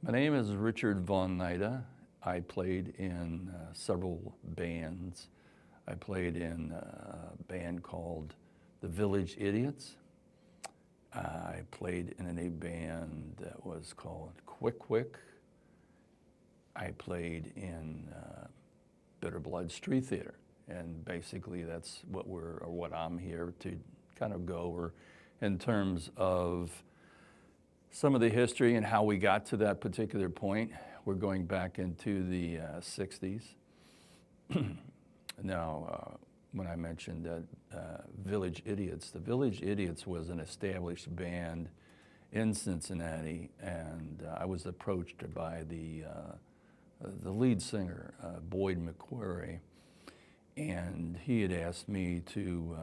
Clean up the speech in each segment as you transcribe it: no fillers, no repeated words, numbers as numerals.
My name is Richard Von Nida. I played in several bands. I played in a band called the Village Idiots. I played in a band that was called Quick Quick. I played in Bitter Blood Street Theater, and basically that's what I'm here to kind of go over in terms of some of the history and how we got to that particular point. We're going back into the 60s. Now, when I mentioned that Village Idiots, the Village Idiots was an established band in Cincinnati, and I was approached by the lead singer, Boyd McQuarrie, and he had asked me to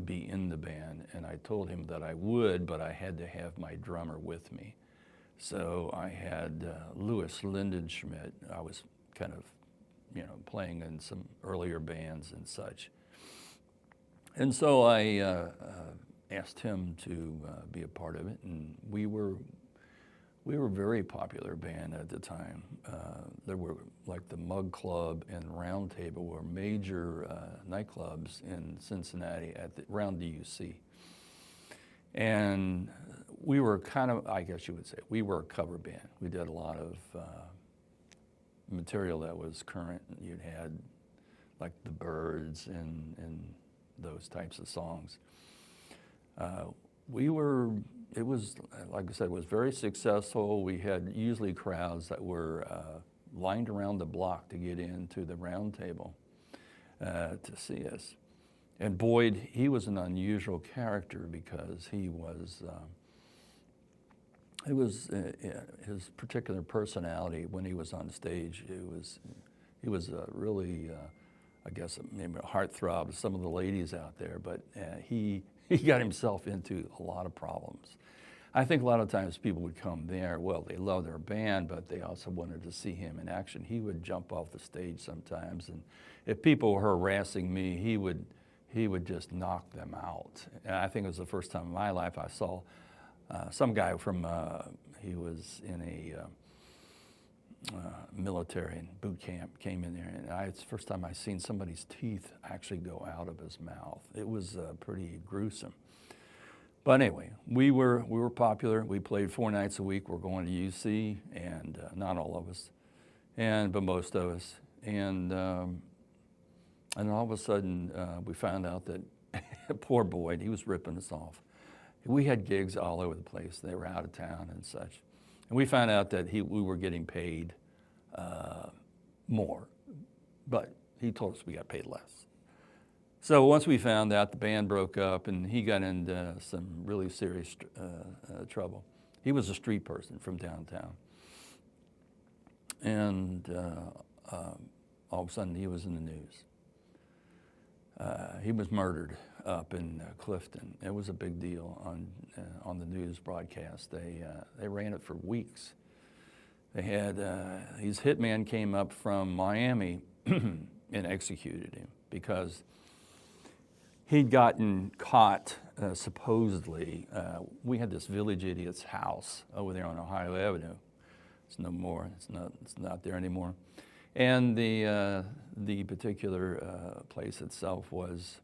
be in the band, and I told him that I would, but I had to have my drummer with me. So I had Louis Lindenschmidt. I was kind of, playing in some earlier bands and such. And so I asked him to be a part of it, and we were a very popular band at the time. There were like the Mug Club and Round Table were major nightclubs in Cincinnati around the UC. And we were kind of, I guess you would say, we were a cover band. We did a lot of material that was current. You'd had like the Byrds and those types of songs. It was, like I said, it was very successful. We had usually crowds that were lined around the block to get into the Round Table to see us. And Boyd, he was an unusual character because he was his particular personality when he was on stage. He was really, I guess, maybe a heartthrob to some of the ladies out there, but he got himself into a lot of problems. I think a lot of times people would come there, well, they love their band, but they also wanted to see him in action. He would jump off the stage sometimes, and if people were harassing me, he would just knock them out. And I think it was the first time in my life I saw some guy from, he was in a military and boot camp, came in there, and it's the first time I seen somebody's teeth actually go out of his mouth. It was pretty gruesome. But anyway, we were popular. We played 4 nights a week. We're going to UC, and not all of us, but most of us. And all of a sudden, we found out that poor Boyd, he was ripping us off. We had gigs all over the place. They were out of town and such. And we found out that we were getting paid more, but he told us we got paid less. So once we found out, the band broke up, and he got into some really serious trouble. He was a street person from downtown. And all of a sudden, he was in the news. He was murdered up in Clifton. It was a big deal on the news broadcast. They ran it for weeks. They had his hitman came up from Miami and executed him because he'd gotten caught supposedly. We had this Village Idiots house over there on Ohio Avenue. It's no more. It's not there anymore. And the particular place itself was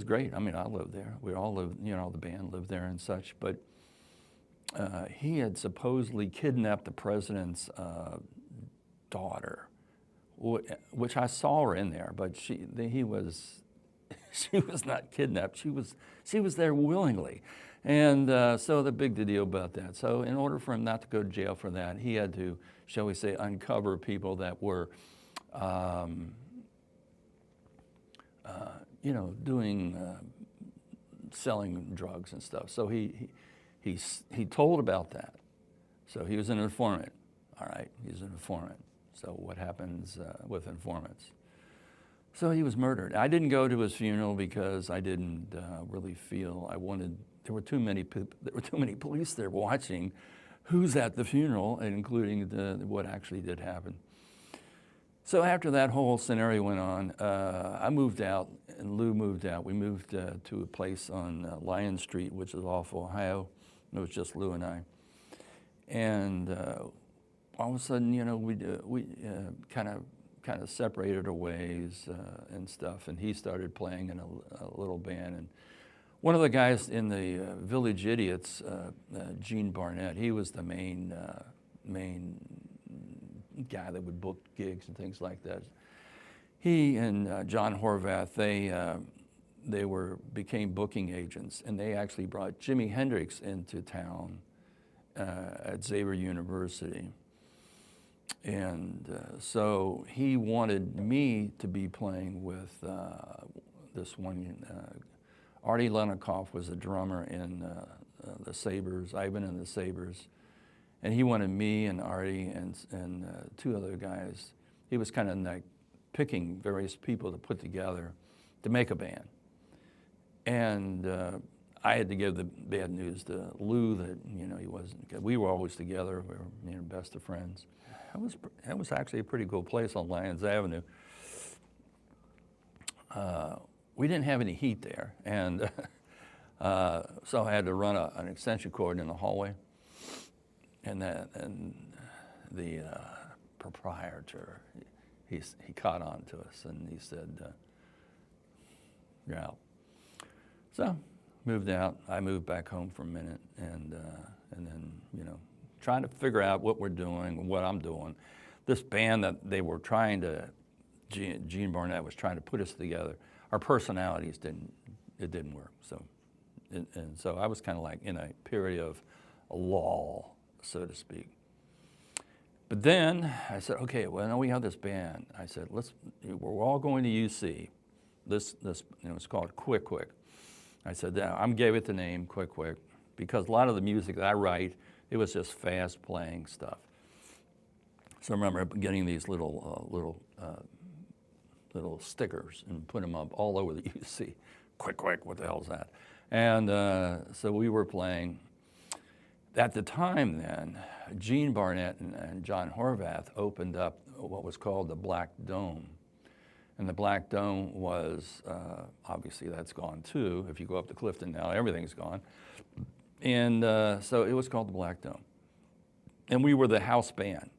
great. I mean, I lived there. We all lived, the band lived there and such. But he had supposedly kidnapped the president's daughter, which I saw her in there. But she was not kidnapped. She was there willingly. And so the big deal about that. So in order for him not to go to jail for that, he had to, shall we say, uncover people that were, selling drugs and stuff. So he told about that. So he was an informant. All right, he's an informant. So what happens with informants? So he was murdered. I didn't go to his funeral because I didn't really feel I wanted. There were too many police there watching who's at the funeral, including what actually did happen. So after that whole scenario went on, I moved out, and Lou moved out. We moved to a place on Lion Street, which is off Ohio. It was just Lou and I. And all of a sudden, you know, we kind of separated our ways and stuff. And he started playing in a little band. And one of the guys in the Village Idiots, Gene Barnett, he was the main guy that would book gigs and things like that. He and John Horvath, they became booking agents, and they actually brought Jimi Hendrix into town at Xavier University. And so he wanted me to be playing with this one. Artie Lenikoff was a drummer in the Sabres, Ivan and the Sabres. And he wanted me and Artie and two other guys. He was kind of like picking various people to put together to make a band. And I had to give the bad news to Lou that, you know, he wasn't good. We were always together. We were, you know, best of friends. That was actually a pretty cool place on Lyons Avenue. We didn't have any heat there, and so I had to run an extension cord in the hallway. And the proprietor, he caught on to us, and he said, "You're out." So moved out. I moved back home for a minute, and then, you know, trying to figure out what we're doing, what I'm doing. This band that they were trying to, Gene Barnett was trying to put us together. Our personalities didn't work. So, and so I was kind of like in a period of a lull, so to speak. But then I said, okay, well, now we have this band. I said, we're all going to UC. This, you know, it's called Quick Quick. I said, I gave it the name Quick Quick because a lot of the music that I write, it was just fast playing stuff. So I remember getting these little stickers and put them up all over the UC. Quick Quick, what the hell's that? And so we were playing. At the time then, Gene Barnett and John Horvath opened up what was called the Black Dome. And the Black Dome was, obviously that's gone too. If you go up to Clifton now, everything's gone. And so it was called the Black Dome. And we were the house band.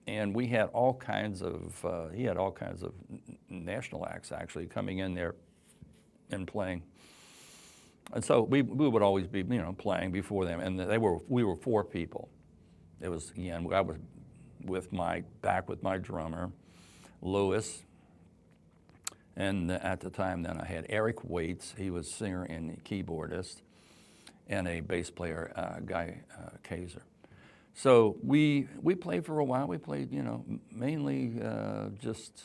And we had all kinds of, he had all kinds of national acts actually coming in there and playing. And so we would always be, you know, playing before them. And we were four people. It was, again, I was back with my drummer, Louis. And at the time then I had Eric Waits, he was singer and keyboardist, and a bass player, Guy Kaiser. So we played for a while. We played, you know, mainly just,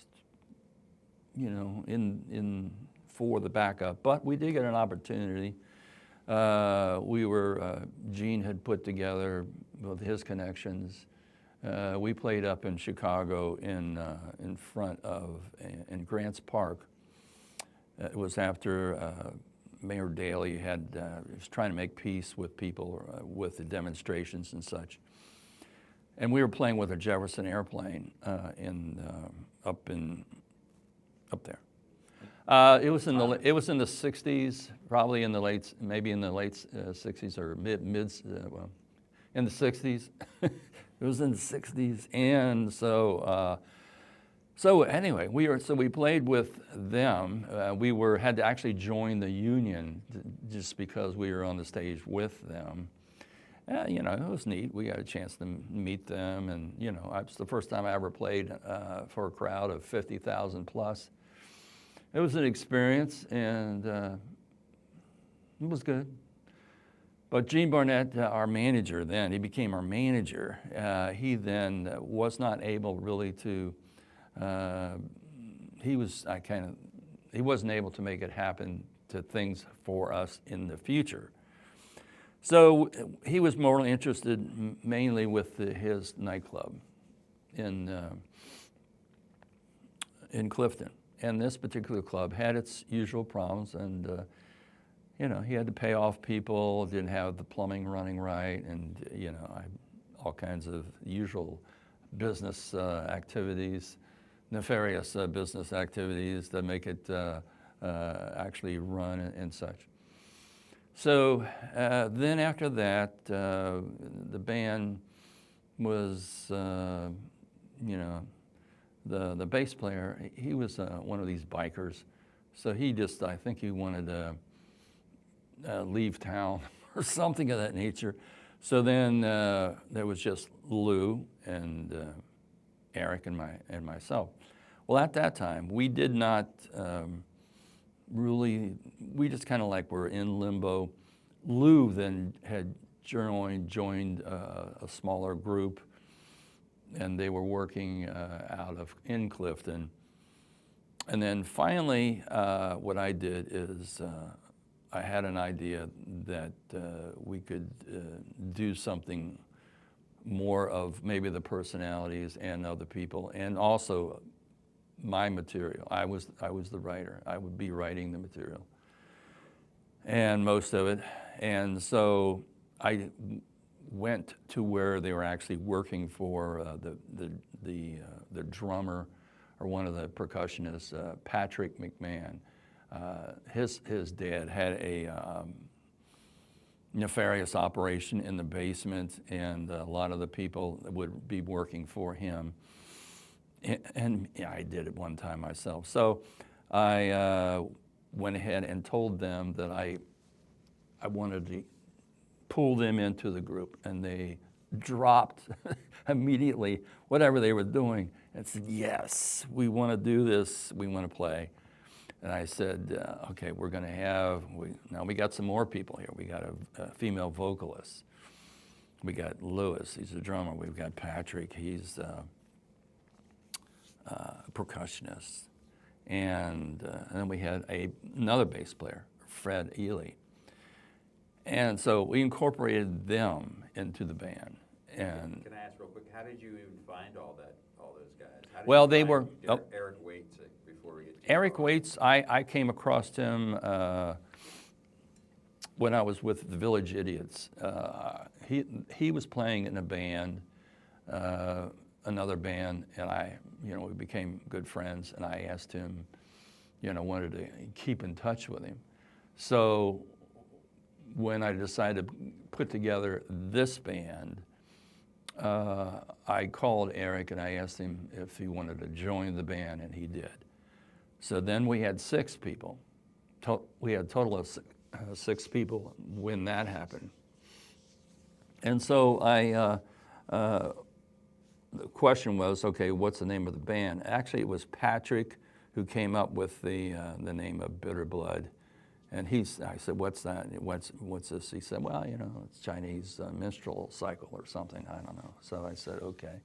you know, in for the backup. But we did get an opportunity. Gene had put together with his connections. We played up in Chicago in front of in Grants Park. It was after Mayor Daley was trying to make peace with people with the demonstrations and such. And we were playing with a Jefferson airplane up there. It was in the 60s, probably in the late 60s or mid in the 60s. It was in the 60s, and so anyway, we played with them. We had to actually join the union just because we were on the stage with them. You know, it was neat. We got a chance to meet them, and you know, it was the first time I ever played for a crowd of 50,000 plus. It was an experience, and it was good. But Gene Barnett, our manager then, he became our manager. He then was not able really to. He wasn't able to make it happen to things for us in the future. So he was more interested mainly with his nightclub in Clifton. And this particular club had its usual problems, and you know, he had to pay off people, didn't have the plumbing running right, and you know, all kinds of usual business activities, nefarious business activities that make it actually run and such. So then after that, the band was, you know, the bass player, he was one of these bikers. So he just, I think he wanted to leave town or something of that nature. So then there was just Lou and Eric and myself. Well, at that time, we did not really, we just kind of like were in limbo. Lou then had joined a smaller group, and they were working in Clifton. And then finally, what I did is I had an idea that we could do something more of maybe the personalities and other people, and also my material. I was the writer. I would be writing the material, and most of it. And so I went to where they were actually working for the drummer, or one of the percussionists, Patrick McMahon. His dad had a nefarious operation in the basement, and a lot of the people would be working for him. And yeah, I did it one time myself. So I went ahead and told them that I wanted to pull them into the group, and they dropped immediately whatever they were doing and said, yes, we want to do this, we want to play. And I said, okay, we're going to have, now we got some more people here. We got a female vocalist. We got Lewis, he's a drummer. We've got Patrick, he's a percussionist. And then we had another bass player, Fred Ely. And so we incorporated them into the band. And can I ask real quick, how did you even find all those guys? Well, they were Eric Waits before we get to Eric Waits. I came across him when I was with the Village Idiots. He was playing in a band, another band, and we became good friends. And I asked him, wanted to keep in touch with him. So when I decided to put together this band, I called Eric and I asked him if he wanted to join the band, and he did. So then we had 6 people. We had a total of 6 people when that happened. And so the question was, okay, what's the name of the band? Actually, it was Patrick who came up with the name of Bitter Blood. And I said, what's that? What's this? He said, well, it's Chinese minstrel cycle or something. I don't know. So I said, okay,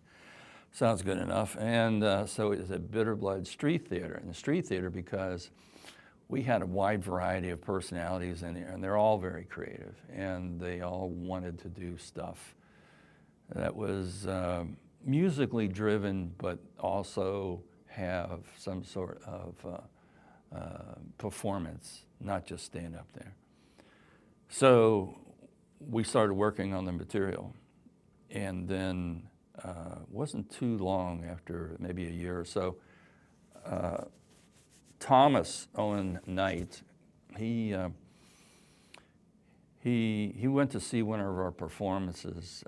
sounds good enough. And so it was a Bitter Blood Street Theater. And the street theater, because we had a wide variety of personalities in there, and they're all very creative. And they all wanted to do stuff that was musically driven, but also have some sort of performance, not just stand up there. So we started working on the material, and then wasn't too long after, maybe a year or so, H Owen Knight, he went to see one of our performances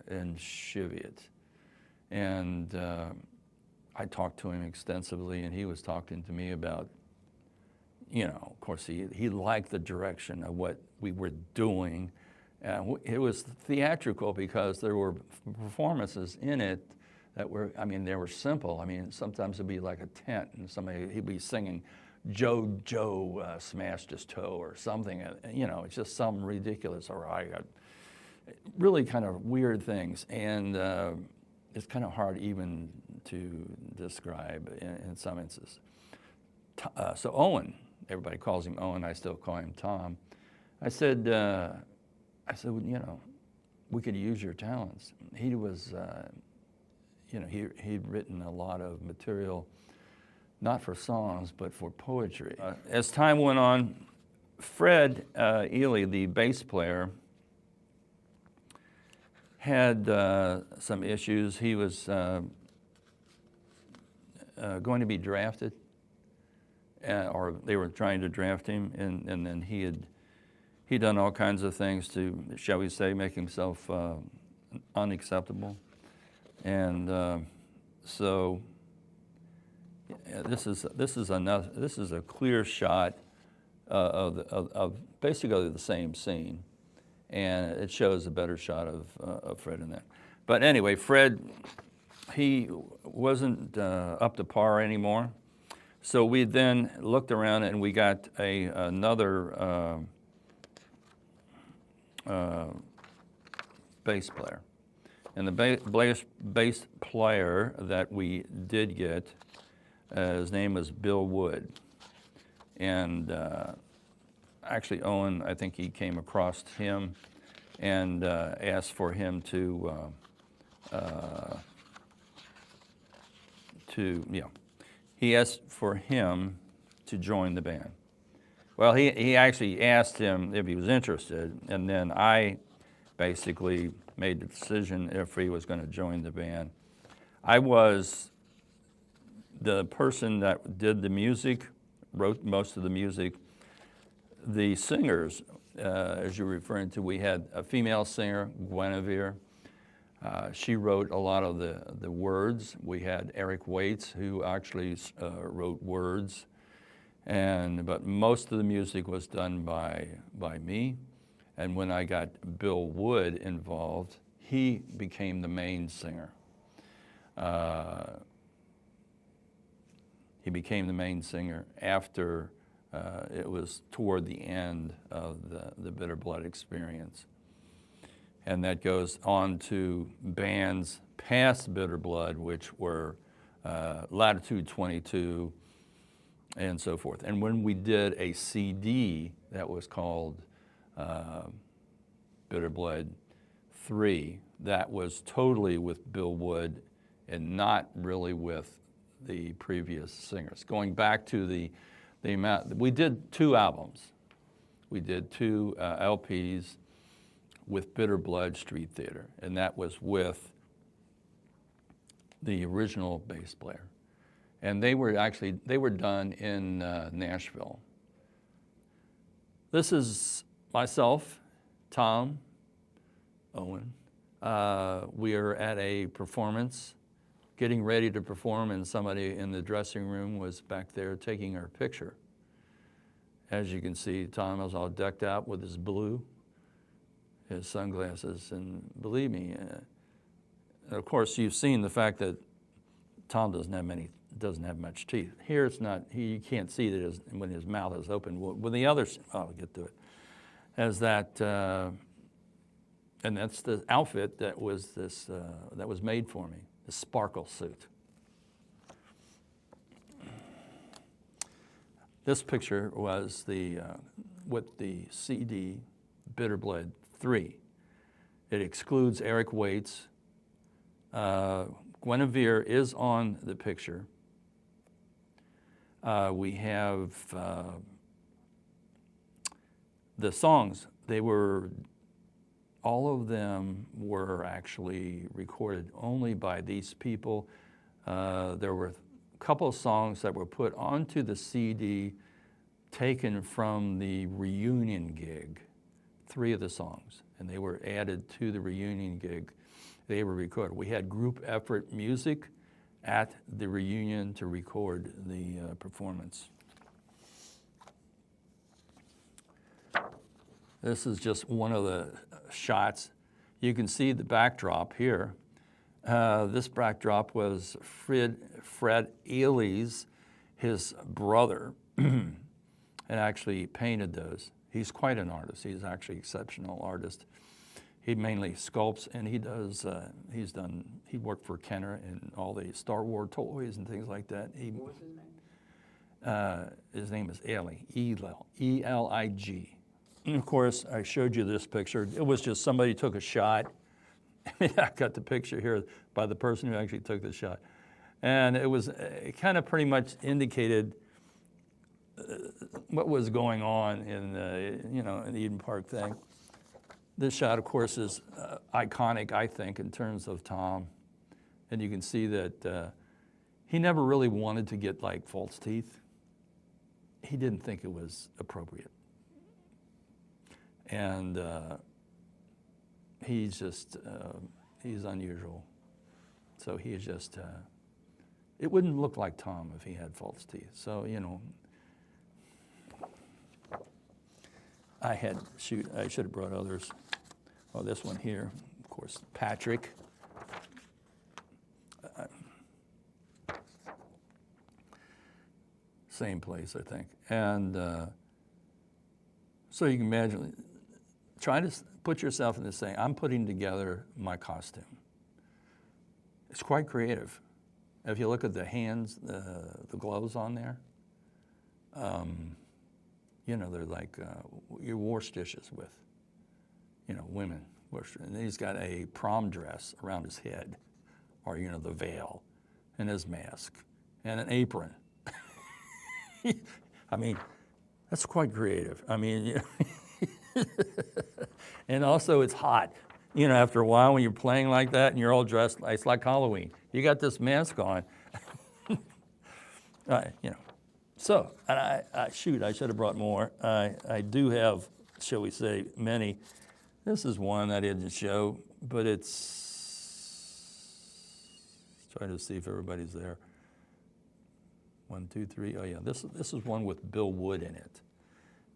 in Cheviot, and I talked to him extensively, and he was talking to me about, of course, he liked the direction of what we were doing. It was theatrical because there were performances in it that were, they were simple. Sometimes it'd be like a tent, and he'd be singing, Joe smashed his toe or something. It's just some ridiculous, or I got really kind of weird things. And it's kind of hard even to describe in some instances. So Owen, everybody calls him Owen, I still call him Tom. I said, we could use your talents. He was, he'd written a lot of material, not for songs, but for poetry. As time went on, Fred Ely, the bass player, had some issues. He was going to be drafted, or they were trying to draft him, and then he He'd done all kinds of things to, shall we say, make himself unacceptable. And so this is a clear shot of basically the same scene, and it shows a better shot of Fred in that. But anyway, Fred, he wasn't up to par anymore, so we then looked around and we got another bass player. And the bass player that we did get, his name was Bill Wood. And actually Owen, I think he came across him and asked for him he asked for him to join the band. Well, he actually asked him if he was interested, and then I basically made the decision if he was going to join the band. I was the person that did the music, wrote most of the music. The singers, as you're referring to, we had a female singer, Gwenivere. She wrote a lot of the words. We had Eric Waits, who actually wrote words. But most of the music was done by me. And when I got Bill Wood involved, he became the main singer. He became the main singer after it was toward the end of the Bitter Blood experience. And that goes on to bands past Bitter Blood, which were Latitude 22 and so forth. And when we did a CD that was called Bitter Blood 3, that was totally with Bill Wood and not really with the previous singers. Going back to the amount, we did 2 albums. We did 2 LPs with Bitter Blood Street Theater, and that was with the original bass player. And they were done in Nashville. This is myself, Tom, Owen. We are at a performance, getting ready to perform, and somebody in the dressing room was back there taking our picture. As you can see, Tom was all decked out with his blue, his sunglasses, and believe me, of course, you've seen the fact that Tom doesn't have much teeth. Here it's not. You can't see it when his mouth is open. With the others, I'll get to it. As that, and that's the outfit that was that was made for me, the sparkle suit. This picture was with the CD Bitter Blood 3. It excludes Eric Waits. Gwenivere is on the picture. We have the songs. All of them were actually recorded only by these people. There were a couple of songs that were put onto the CD taken from the reunion gig, 3 of the songs, and they were added to the reunion gig. They were recorded. We had group effort music at the reunion to record the performance. This is just one of the shots. You can see the backdrop here. This backdrop was Fred Ely's, his brother, and actually painted those. He's quite an artist. He's actually an exceptional artist. He mainly sculpts, and he worked for Kenner and all the Star Wars toys and things like that. What was his name? His name is Ely, E-L-I-G. And of course, I showed you this picture. It was just somebody took a shot. I got the picture here by the person who actually took the shot. And it kind of pretty much indicated what was going on in the Eden Park thing. This shot, of course, is iconic, I think, in terms of Tom. And you can see that he never really wanted to get like false teeth. He didn't think it was appropriate. And he's just, he's unusual. So he is just, it wouldn't look like Tom if he had false teeth. So, you know, I should have brought others. Oh, this one here, of course, Patrick. Same place, I think. And so you can imagine, try to put yourself in this thing. I'm putting together my costume. It's quite creative. If you look at the hands, the gloves on there, you know, they're like you wore stitches with, you know, women. And he's got a prom dress around his head, or, you know, the veil, and his mask, and an apron. I mean, that's quite creative. I mean, you know, and also it's hot. You know, after a while when you're playing like that and you're all dressed, it's like Halloween. You got this mask on. You know. So, and shoot, I should have brought more. I do have, shall we say, many. This is one I didn't show, but it's trying to see if everybody's there. 1, 2, 3. Oh yeah, this is one with Bill Wood in it.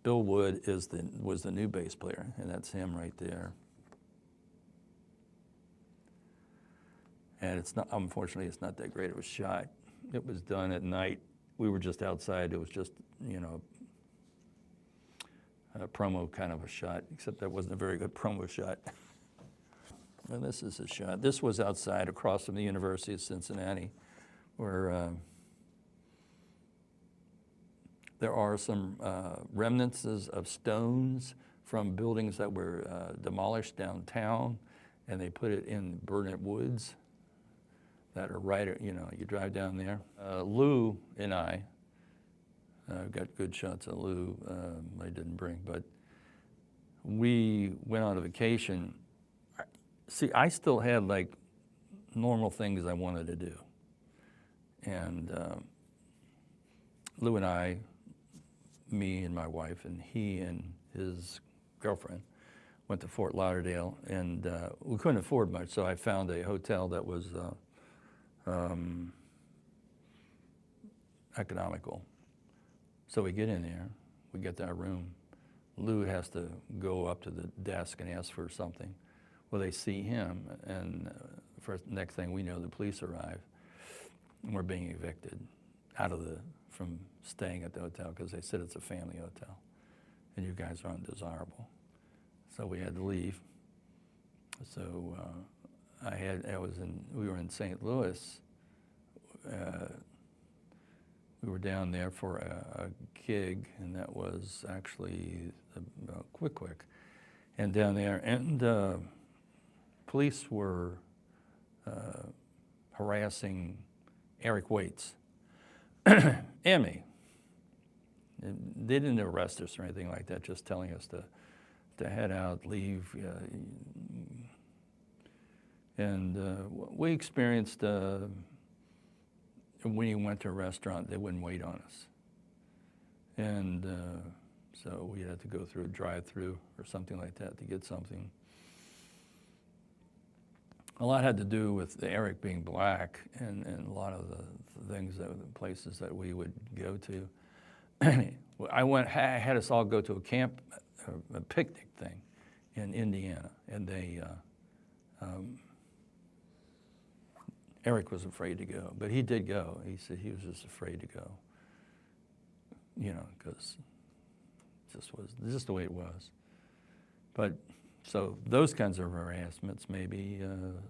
Bill Wood was the new bass player, and that's him right there. And it's not, unfortunately, it's not that great of a shot. It was done at night. We were just outside. It was just, you know, a promo kind of a shot, except that wasn't a very good promo shot. And this is a shot. This was outside across from the University of Cincinnati, where there are some remnants of stones from buildings that were demolished downtown, and they put it in Burnett Woods that are right, you know, you drive down there. Lou and I got good shots of Lou. I didn't bring, but we went on a vacation. See, I still had like normal things I wanted to do. And Lou and I, me and my wife, and he and his girlfriend went to Fort Lauderdale, and we couldn't afford much, so I found a hotel that was economical. So we get in there, we get to our room. Lou has to go up to the desk and ask for something. Well, they see him, and next thing we know, the police arrive, and we're being evicted from staying at the hotel because they said it's a family hotel, and you guys are undesirable. So we had to leave. So we were in St. Louis. We were down there for a gig, and that was actually Quick. And down there, and police were harassing Eric Waits and me. They didn't arrest us or anything like that, just telling us to head out, leave. And we experienced, when you went to a restaurant, they wouldn't wait on us. And so we had to go through a drive-through or something like that to get something. A lot had to do with Eric being black and a lot of the things, the places that we would go to. I had us all go to a picnic thing in Indiana, and they, Eric was afraid to go, but he did go. He said he was just afraid to go, you know, because it's just the way it was. But so those kinds of harassments, maybe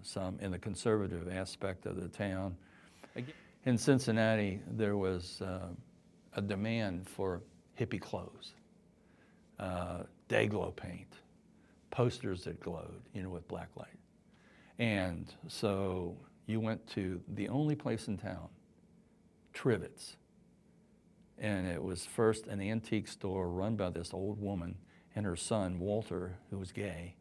some in the conservative aspect of the town. In Cincinnati, there was a demand for hippie clothes, day-glow paint, posters that glowed, you know, with black light. And so you went to the only place in town, Trivets, and it was first an antique store run by this old woman and her son, Walter, who was gay.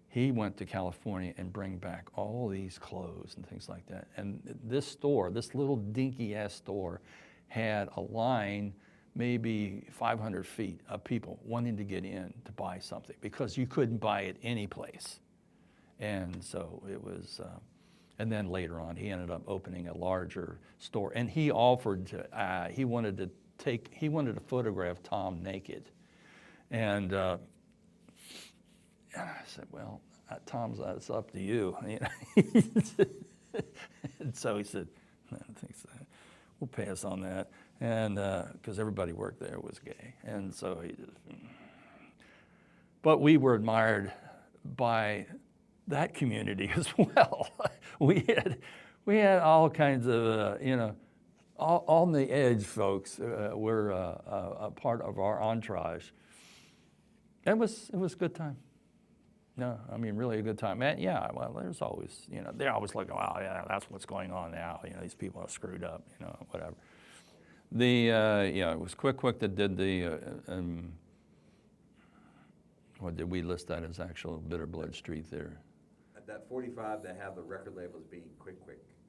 He went to California and bring back all these clothes and things like that. And this store, this little dinky-ass store, had a line maybe 500 feet of people wanting to get in to buy something because you couldn't buy it any place. And so it was, and then later on he ended up opening a larger store, and he offered to, he wanted to photograph Tom naked. And I said, well, Tom's, it's up to you. And so he said, I don't think so. We'll pass on that. And because everybody worked there was gay. And so he just, but we were admired by that community as well. we had all kinds of, all on the edge folks were a part of our entourage. It was a good time. No, I mean, really a good time. And yeah, well, there's always, they're always like, oh, yeah, that's what's going on now. These people are screwed up, whatever. It was Quick that did the, what did we list that as actual Bitter Blood Street Theater? At that 45, they have the record labels being Quick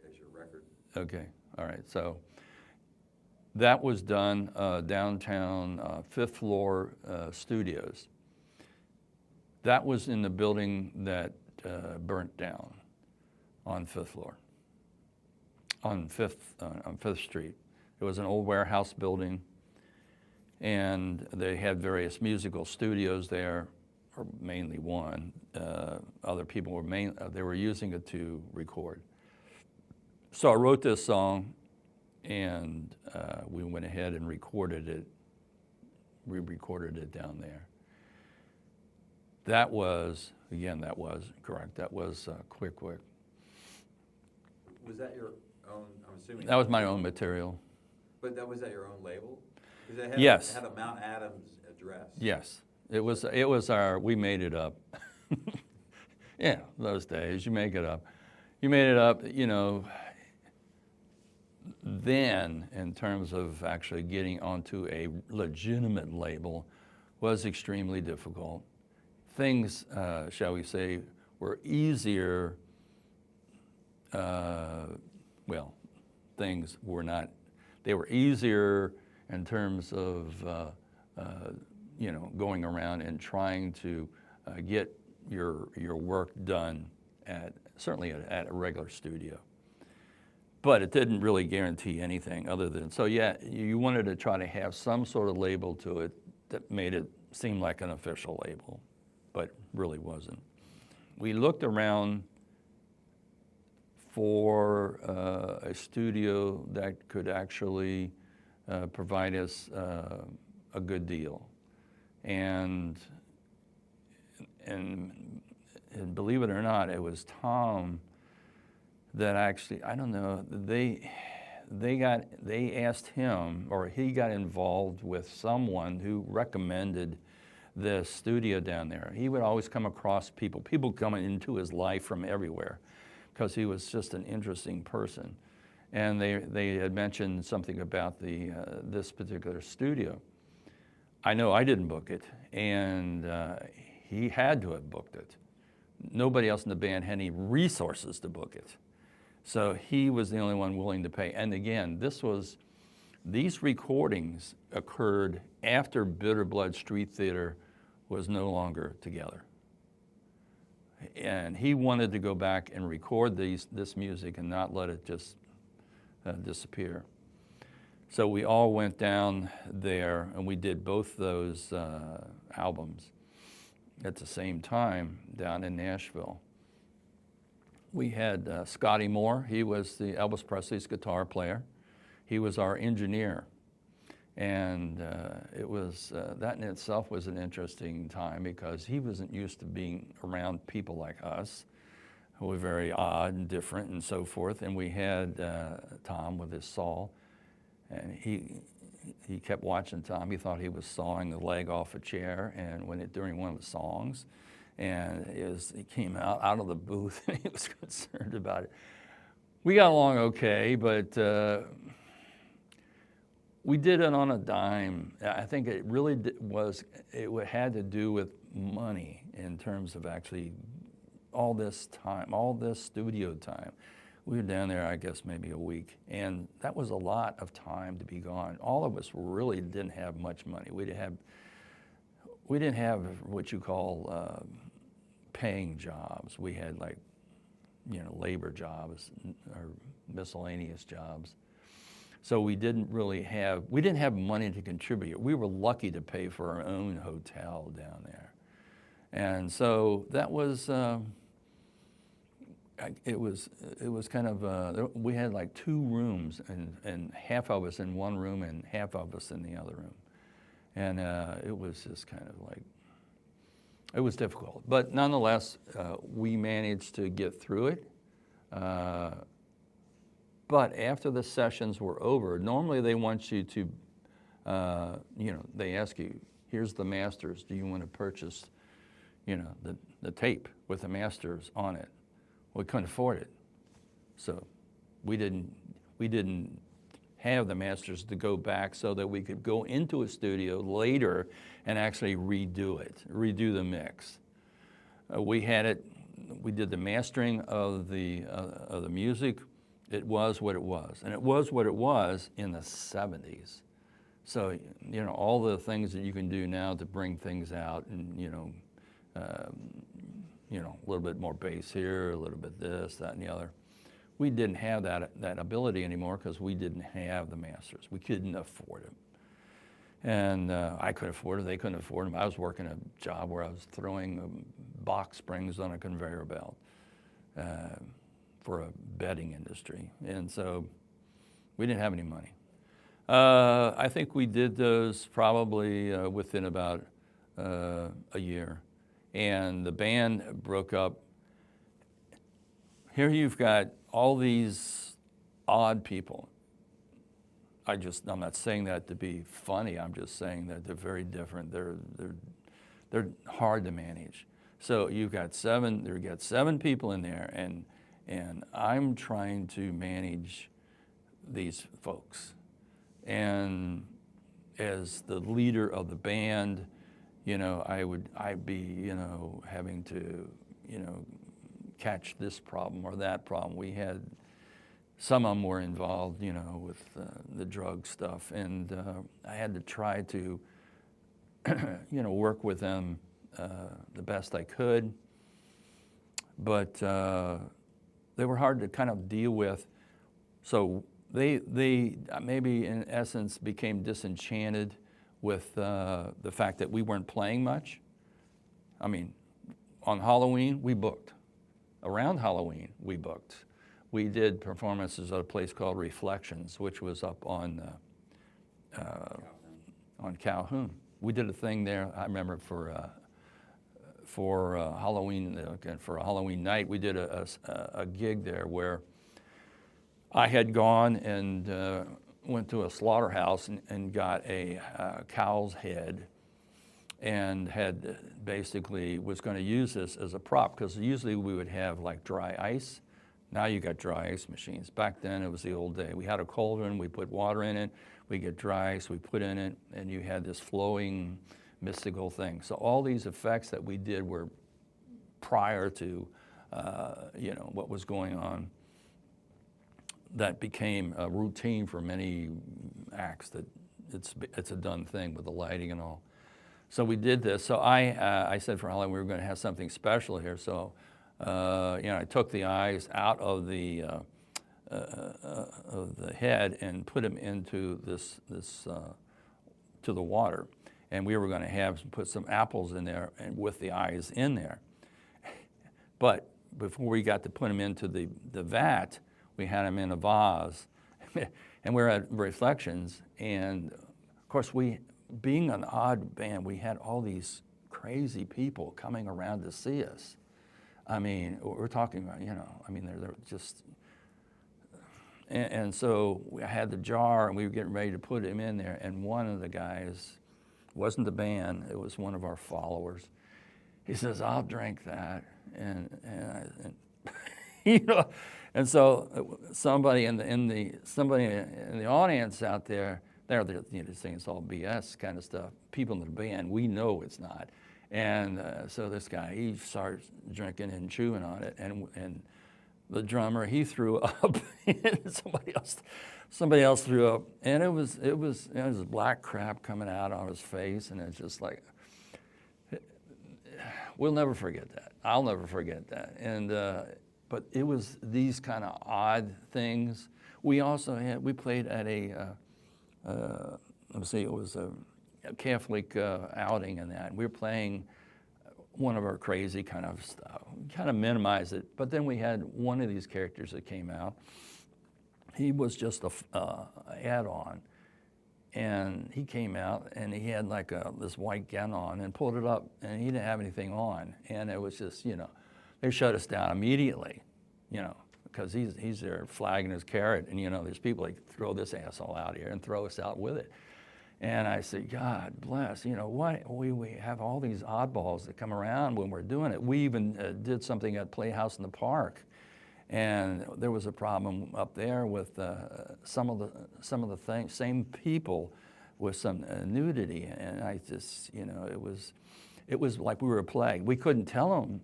as your record. Okay, all right. So that was done downtown, 5th floor studios. That was in the building that burnt down on 5th floor, on 5th Street. It was an old warehouse building, and they had various musical studios there, or mainly one. Other people were they were using it to record. So I wrote this song, and we went ahead and recorded it. We recorded it down there. That was correct. That was Quick. Was that your own, I'm assuming? That was my own material. But was that your own label? Because Yes. It had a Mount Adams address. Yes. It was we made it up. Yeah, those days, you make it up. You made it up, then in terms of actually getting onto a legitimate label was extremely difficult. Things, shall we say, were easier, things were not, they were easier in terms of, going around and trying to get your work done certainly at a regular studio. But it didn't really guarantee anything other than, so yeah, you wanted to try to have some sort of label to it that made it seem like an official label, but really wasn't. We looked around for a studio that could actually provide us a good deal. And believe it or not, it was Tom that actually, I don't know, they asked him, or he got involved with someone who recommended this studio down there. He would always come across people coming into his life from everywhere, because he was just an interesting person. And they had mentioned something about this particular studio. I know I didn't book it, and he had to have booked it. Nobody else in the band had any resources to book it. So he was the only one willing to pay. And again, these recordings occurred after Bitter Blood Street Theater was no longer together. And he wanted to go back and record this music and not let it just disappear. So we all went down there and we did both those albums at the same time down in Nashville. We had Scotty Moore. He was the Elvis Presley's guitar player. He was our engineer. And it was, that in itself was an interesting time because he wasn't used to being around people like us who were very odd and different and so forth. And we had Tom with his saw, and he kept watching Tom. He thought he was sawing the leg off a chair, and during one of the songs, and he came out of the booth and he was concerned about it. We got along okay, but we did it on a dime. I think it really it had to do with money in terms of actually all this time, all this studio time. We were down there, I guess, maybe a week, and that was a lot of time to be gone. All of us really didn't have much money. We didn't have what you call paying jobs. We had like, labor jobs or miscellaneous jobs. So we didn't have money to contribute. We were lucky to pay for our own hotel down there. And so that was, it was kind of, we had like 2 rooms and half of us in one room and half of us in the other room. And it was just kind of like, it was difficult. But nonetheless, we managed to get through it. But after the sessions were over, normally they want you to, they ask you, here's the masters, do you want to purchase, the tape with the masters on it? We couldn't afford it. So we didn't have the masters to go back so that we could go into a studio later and actually redo the mix. We did the mastering of the music. It was what it was, and it was what it was in the 70s. So, all the things that you can do now to bring things out and, a little bit more bass here, a little bit this, that, and the other. We didn't have that ability anymore because we didn't have the masters. We couldn't afford them. And I couldn't afford it, they couldn't afford them. I was working a job where I was throwing box springs on a conveyor belt for a bedding industry. And so we didn't have any money. I think we did those probably within about a year. And the band broke up. Here you've got all these odd people. I'm not saying that to be funny. I'm just saying that they're very different. They're hard to manage. So you've got 7 people in there, and I'm trying to manage these folks. And as the leader of the band, I'd be, having to, catch this problem or that problem. We had, some of them were involved, with the drug stuff, and I had to try to, work with them the best I could. But they were hard to kind of deal with. So they maybe in essence became disenchanted with the fact that we weren't playing much. I mean, on Halloween, we booked. Around Halloween, we booked. We did performances at a place called Reflections, which was up on Calhoun. We did a thing there, I remember, for Halloween, for a Halloween night, we did a gig there where I had gone and went to a slaughterhouse and got a cow's head and had basically was going to use this as a prop, because usually we would have like dry ice. Now you got dry ice machines. Back then it was the old day. We had a cauldron, we put water in it, we get dry ice, we put in it, and you had this flowing mystical thing. So all these effects that we did were prior to what was going on. That became a routine for many acts, that it's a done thing with the lighting and all. So we did this. So I said for Halloween we were going to have something special here. So I took the eyes out of the head and put them into this to the water, and we were going to put some apples in there and with the eyes in there. But before we got to put them into the vat, we had them in a vase, and we were at Reflections, and of course being an odd band, we had all these crazy people coming around to see us. I mean, we're talking about, they're just, and so I had the jar, and we were getting ready to put him in there, and one of the guys, wasn't the band, it was one of our followers. He says, "I'll drink that," and and so somebody in the audience out there, they're saying it's all BS kind of stuff. People in the band, we know it's not. And so this guy, he starts drinking and chewing on it, and the drummer, he threw up, and somebody else threw up, and it was black crap coming out on his face, and it's just like, we'll never forget that. I'll never forget that. And but it was these kind of odd things. We played at a it was a Catholic outing, and that we were playing one of our crazy kind of stuff, kind of minimize it. But then we had one of these characters that came out. He was just a add-on, and he came out and he had like this white gown on and pulled it up, and he didn't have anything on, and it was just, they shut us down immediately, because he's there flagging his carrot, and there's people like throw this asshole out here and throw us out with it. And I said, God bless, what we have all these oddballs that come around when we're doing it. We even did something at Playhouse in the Park, and there was a problem up there with some of the same people with some nudity, and I just, it was like we were a plague. We couldn't tell them,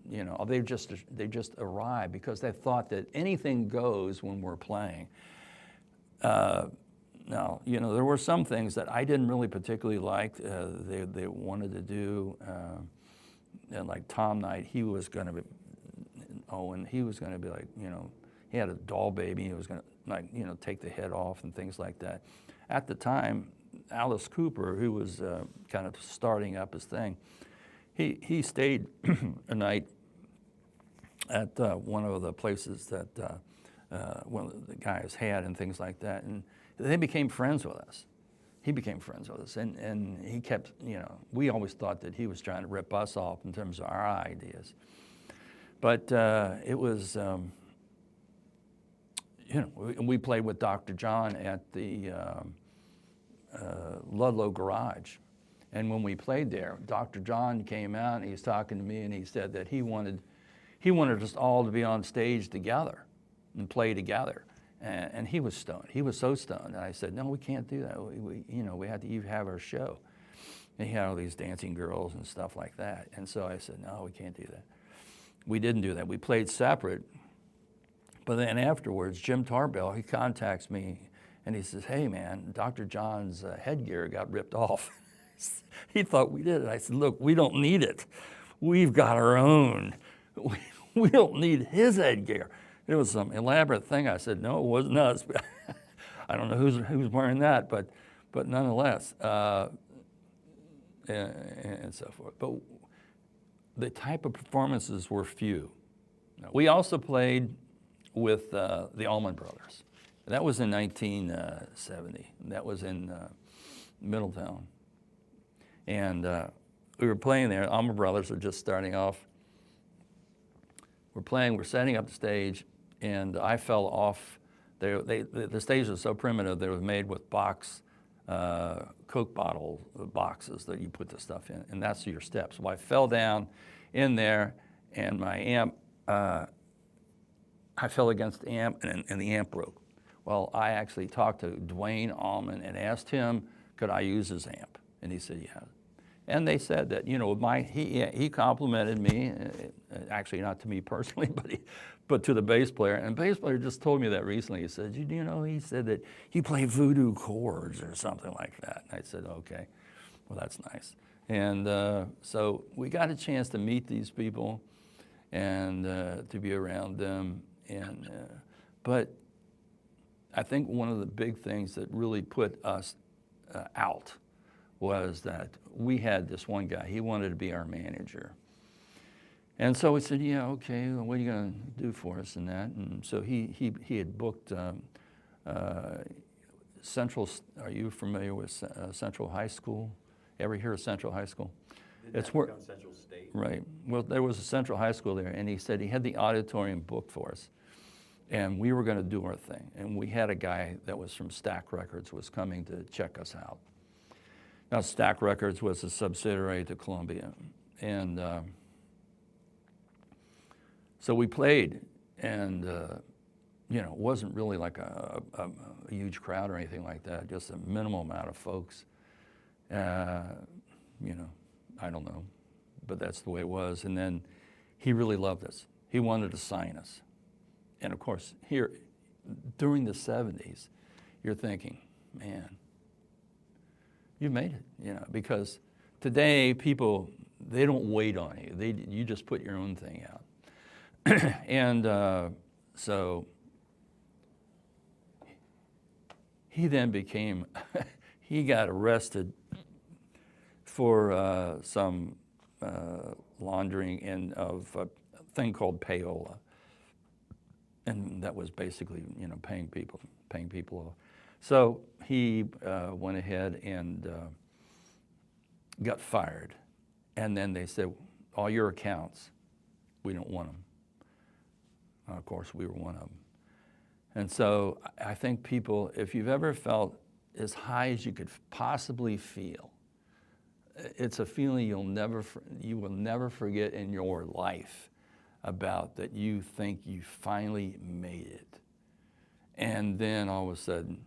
they just arrived because they thought that anything goes when we're playing. Now, there were some things that I didn't really particularly like. They wanted to do, and like Tom Knight, he was going to be like, he had a doll baby. He was going to, take the head off and things like that. At the time, Alice Cooper, who was kind of starting up his thing, he stayed a night at one of the places that one of the guys had and things like that, and they became friends with us. He became friends with us, and he kept, we always thought that he was trying to rip us off in terms of our ideas. But it was, we played with Dr. John at the Ludlow Garage. And when we played there, Dr. John came out and he was talking to me, and he said that he wanted us all to be on stage together and play together. And he was stoned. He was so stoned. And I said, no, we can't do that. We had to even have our show. And he had all these dancing girls and stuff like that. And so I said, no, we can't do that. We didn't do that. We played separate. But then afterwards, Jim Tarbell, he contacts me, and he says, hey, man, Dr. John's headgear got ripped off. He thought we did it. I said, look, we don't need it. We've got our own. We don't need his headgear. It was some elaborate thing. I said, no, it wasn't us. I don't know who's wearing that, but nonetheless, and so forth. But the type of performances were few. We also played with the Allman Brothers. That was in 1970. That was in Middletown. And we were playing there. Allman Brothers are just starting off. We're setting up the stage, and I fell off. The stage was so primitive that it was made with Coke bottle boxes that you put the stuff in, and that's your steps. Well, I fell down in there, and my amp, I fell against the amp, and the amp broke. Well, I actually talked to Dwayne Allman and asked him, could I use his amp? And he said, yeah. And they said that, he complimented me, actually not to me personally, but to the bass player. And the bass player just told me that recently. He said, he said that he played voodoo chords or something like that. And I said, okay, well, that's nice. And so we got a chance to meet these people and to be around them. But I think one of the big things that really put us out was that we had this one guy. He wanted to be our manager. And so we said, yeah, okay, well, what are you going to do for us and that? And so he had booked Central. Are you familiar with Central High School? Ever hear of Central High School? It's where Central State. Right. Well, there was a Central High School there, and he said he had the auditorium booked for us. And we were going to do our thing. And we had a guy that was from Stack Records was coming to check us out. Now, Stack Records was a subsidiary to Columbia. And so we played, and it wasn't really like a huge crowd or anything like that, just a minimal amount of folks. I don't know, but that's the way it was. And then he really loved us. He wanted to sign us. And of course, here, during the 70s, you're thinking, man, you made it, you know, because today people, they don't wait on you. You just put your own thing out. And so he then became, he got arrested for some laundering of a thing called payola. And that was basically, you know, paying people off. So he went ahead and got fired. And then they said, all your accounts, we don't want them. Of course, we were one of them. And so I think people, if you've ever felt as high as you could possibly feel, it's a feeling you will never forget in your life, about that you think you finally made it. And then all of a sudden,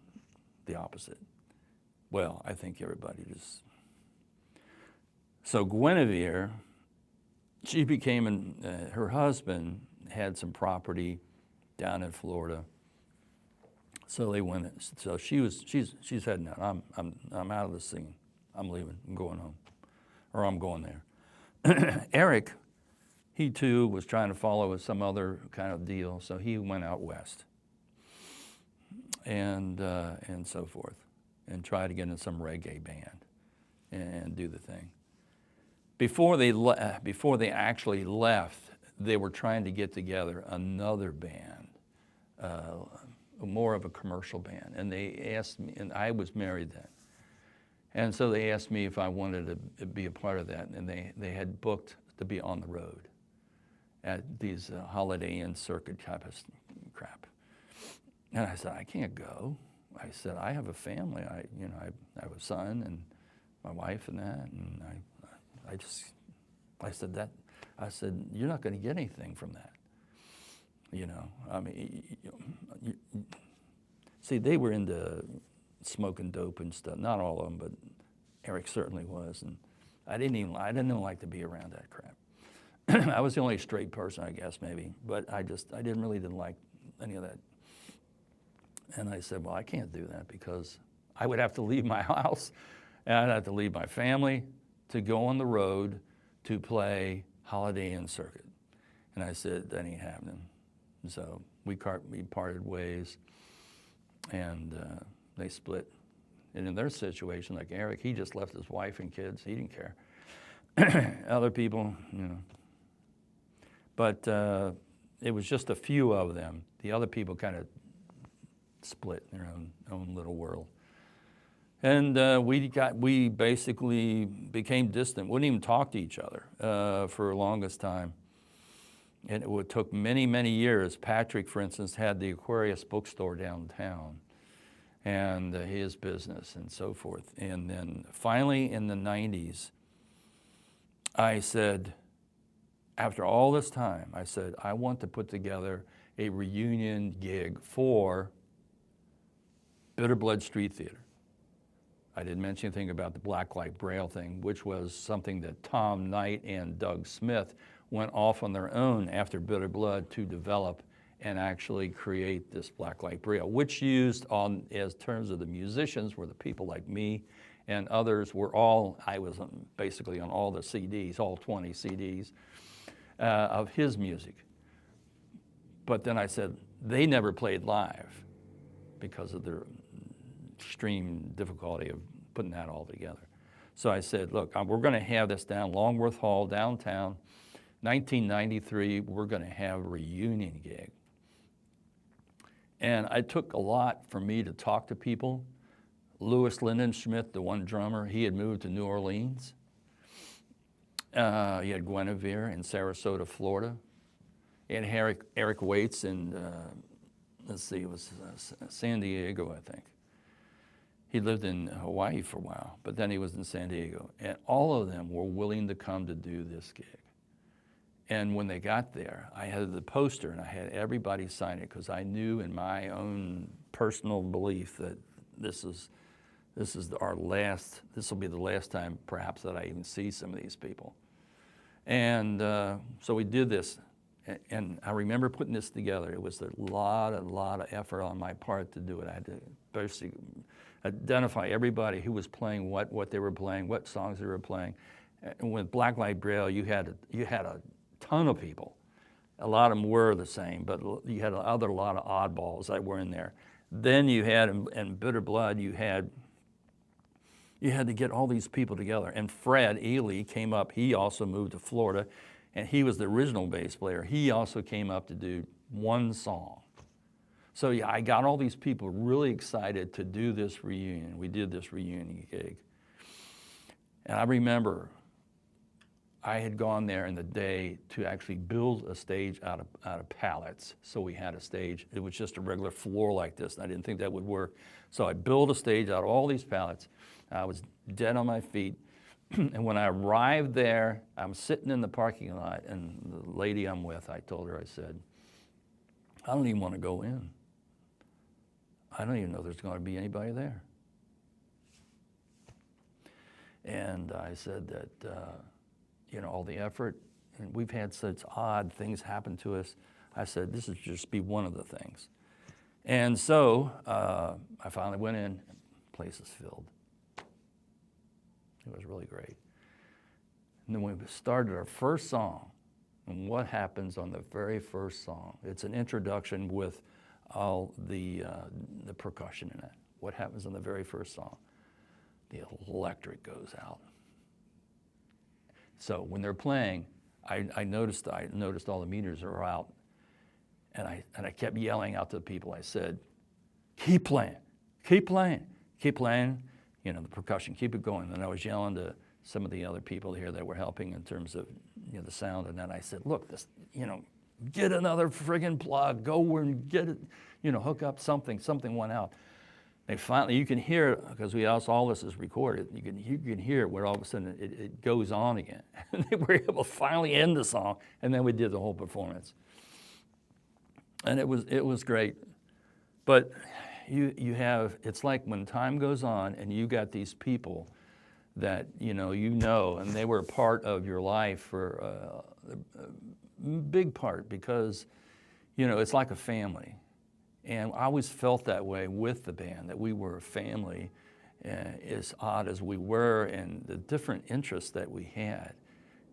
the opposite. Well, I think everybody just... So Gwenivere, she became, her husband had some property down in Florida. So they went, so she's heading out. I'm out of the scene. I'm leaving, I'm going home. Or I'm going there. Eric, he too was trying to follow some other kind of deal, so he went out west and so forth, and tried to get in some reggae band and do the thing. Before they actually left, they were trying to get together another band, more of a commercial band, and they asked me, and I was married then, and so they asked me if I wanted to be a part of that, and they had booked to be on the road at these Holiday Inn circuit type of crap. And I said, I can't go. I said, I have a family. I have a son and my wife and that. And I said, you're not going to get anything from that. You know, I mean, see, they were into smoking dope and stuff. Not all of them, but Eric certainly was. And I didn't even like to be around that crap. I was the only straight person, I guess, maybe, but I didn't like any of that. And I said, well, I can't do that because I would have to leave my house and I'd have to leave my family to go on the road to play Holiday Inn circuit. And I said, that ain't happening. And so we parted ways, and they split. And in their situation, like Eric, he just left his wife and kids. He didn't care. Other people, you know. But it was just a few of them. The other people kind of split in their own little world. And we basically became distant. Wouldn't even talk to each other for the longest time. And it took many, many years. Patrick, for instance, had the Aquarius bookstore downtown and his business and so forth. And then finally in the 90s, I said, after all this time, I said, I want to put together a reunion gig for Bitter Blood Street Theater. I didn't mention anything about the Blacklight Braille thing, which was something that Tom Knight and Doug Smith went off on their own after Bitter Blood to develop and actually create this Blacklight Braille, which used as terms of the musicians were the people like me and others were I was basically on all the CDs, all 20 CDs of his music. But then I said, they never played live because of their extreme difficulty of putting that all together. So I said, look, we're going to have this down Longworth Hall downtown. 1993, we're going to have a reunion gig. And it took a lot for me to talk to people. Louis Lindenschmidt, the one drummer, he had moved to New Orleans. He had Gwenivere in Sarasota, Florida. He had Eric Waits in, it was San Diego, I think. He lived in Hawaii for a while, but then he was in San Diego. And all of them were willing to come to do this gig. And when they got there, I had the poster and I had everybody sign it because I knew in my own personal belief that this will be the last time perhaps that I even see some of these people. And so we did this. And I remember putting this together. It was a lot of effort on my part to do it. I had to basically identify everybody who was playing what they were playing, what songs they were playing. And with Blacklight Braille, you had a ton of people. A lot of them were the same, but you had a lot of oddballs that were in there. Then you had, in Bitter Blood, you had to get all these people together. And Fred Ely came up. He also moved to Florida, and he was the original bass player. He also came up to do one song. So yeah, I got all these people really excited to do this reunion. We did this reunion gig. And I remember I had gone there in the day to actually build a stage out of pallets. So we had a stage. It was just a regular floor like this, and I didn't think that would work. So I built a stage out of all these pallets. I was dead on my feet. And when I arrived there, I'm sitting in the parking lot, and the lady I'm with, I told her, I said, I don't even want to go in. I don't even know there's going to be anybody there. And I said that, all the effort, and we've had such odd things happen to us. I said, this would just be one of the things. And so I finally went in, and the place is filled. It was really great. And then we started our first song, and what happens on the very first song? It's an introduction with all the percussion in it. What happens on the very first song? The electric goes out. So when they're playing, I noticed all the meters are out, and I kept yelling out to the people. I said, keep playing, keep playing, keep playing. The percussion, keep it going. And I was yelling to some of the other people here that were helping in terms of the sound. And then I said, look, this, get another friggin' plug, go and get it, hook up something. Something went out. They finally, you can hear it, because all this is recorded. You can hear it where all of a sudden it goes on again. And they were able to finally end the song, and then we did the whole performance. And it was great. But it's like when time goes on and you got these people that and they were a part of your life for a big part, because it's like a family. And I always felt that way with the band, that we were a family, as odd as we were, and the different interests that we had.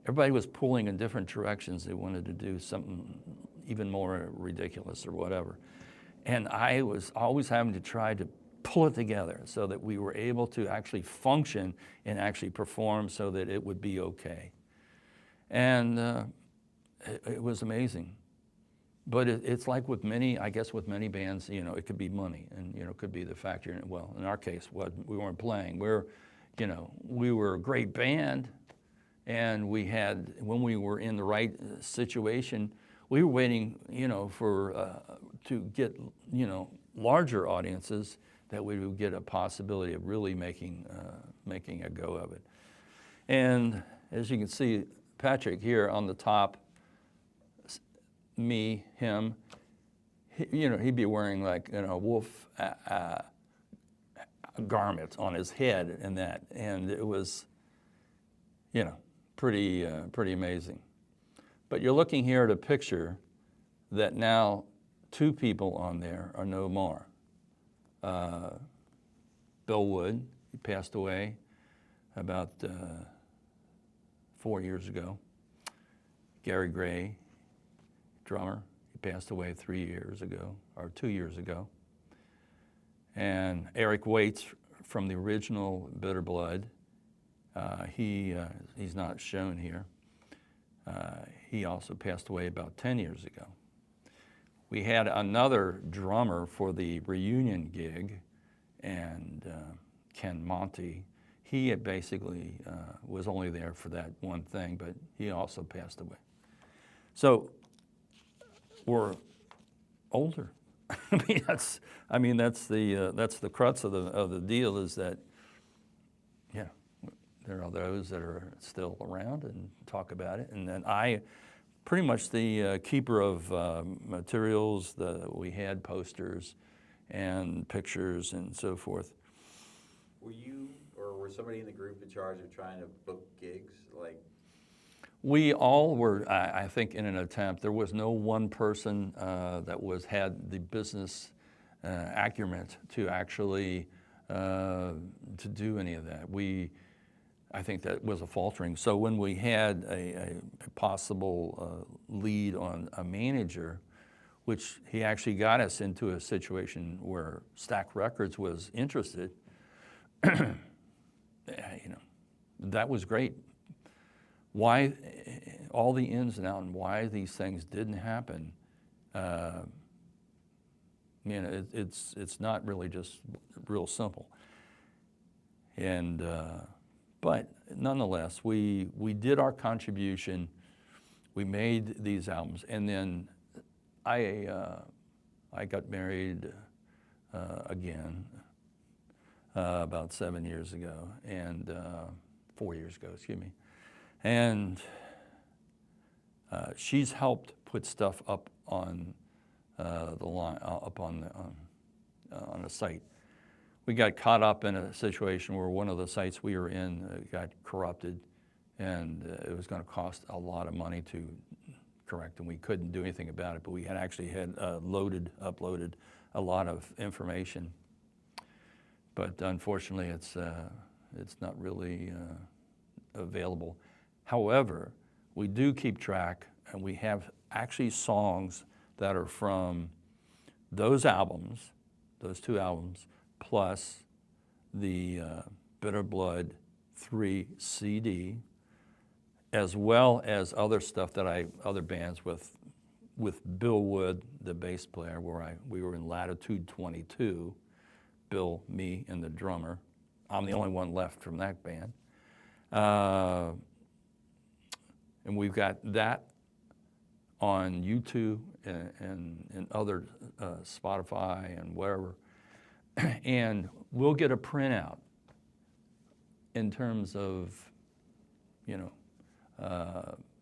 Everybody was pulling in different directions. They wanted to do something even more ridiculous or whatever. And I was always having to try to pull it together so that we were able to actually function and actually perform so that it would be okay. And it was amazing. But it's like with many bands, it could be money, and it could be the factor. Well, in our case, we weren't playing. We were a great band, and when we were in the right situation, we were waiting, to get, larger audiences, that we would get a possibility of really making a go of it. And as you can see, Patrick here on the top, me, him, he'd be wearing like wolf garments on his head and it was, pretty amazing. But you're looking here at a picture that now 2 people on there are no more. Bill Wood, he passed away about 4 years ago. Gary Gray, drummer, he passed away 3 years ago, or 2 years ago. And Eric Waits from the original Bitter Blood, he's not shown here. He also passed away about 10 years ago. We had another drummer for the reunion gig, and Ken Monty. He had basically was only there for that one thing, but he also passed away. So we're older. that's the crux of the deal, is that there are those that are still around and talk about it, and then I, pretty much the keeper of materials. We had posters and pictures and so forth. Were you or was somebody in the group in charge of trying to book gigs? We all were, I think, in an attempt. There was no one person that had the business acumen to actually to do any of that. I think that was a faltering. So when we had a possible lead on a manager, which he actually got us into a situation where Stack Records was interested, that was great. Why, all the ins and outs and why these things didn't happen, it's not really just real simple. And but nonetheless, we did our contribution. We made these albums, and then I got married again about 7 years ago, and 4 years ago, excuse me. And she's helped put stuff up on the line, up on the site. We got caught up in a situation where one of the sites we were in got corrupted, and it was going to cost a lot of money to correct, and we couldn't do anything about it. But we had actually uploaded a lot of information. But unfortunately, it's not really available. However, we do keep track, and we have actually songs that are from those albums, those two albums, plus the Bitter Blood 3 CD, as well as other stuff that other bands with Bill Wood, the bass player, we were in Latitude 22, Bill, me, and the drummer. I'm the only one left from that band. And we've got that on YouTube and other Spotify and wherever. And we'll get a printout in terms of,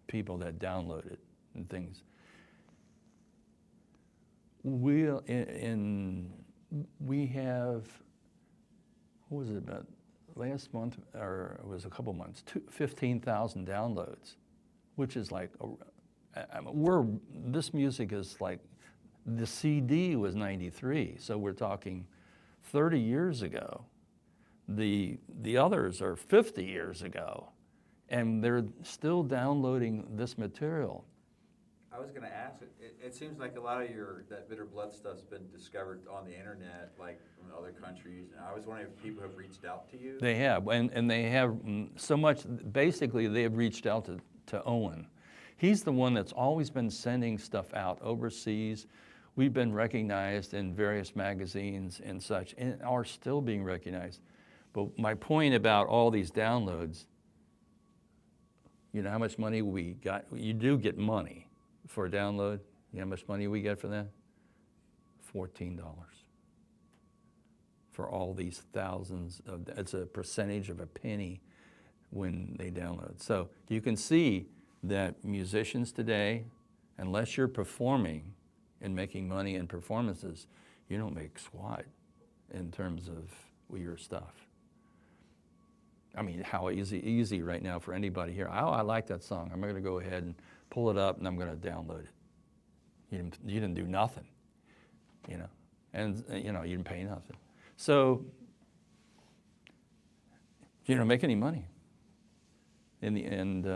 people that download it and things. We have, what was it, about last month, or it was a couple months, 15,000 downloads, which is like, this music is like, the CD was 93, so we're talking 30 years ago. The others are 50 years ago, and they're still downloading this material. I was going to ask, it seems like a lot of that Bitter Blood stuff's been discovered on the internet, like from other countries. And I was wondering if people have reached out to you. They have, and they have so much. Basically, they have reached out to Owen. He's the one that's always been sending stuff out overseas. We've been recognized in various magazines and such, and are still being recognized. But my point about all these downloads, how much money we got? You do get money for a download. You know how much money we get for that? $14 for all these thousands of. It's a percentage of a penny when they download. So you can see that musicians today, unless you're performing and making money in performances, you don't make squat in terms of your stuff. I mean, how easy right now for anybody here. Oh, I like that song. I'm going to go ahead and pull it up, and I'm going to download it. You didn't do nothing, and you didn't pay nothing. So, make any money. In the end,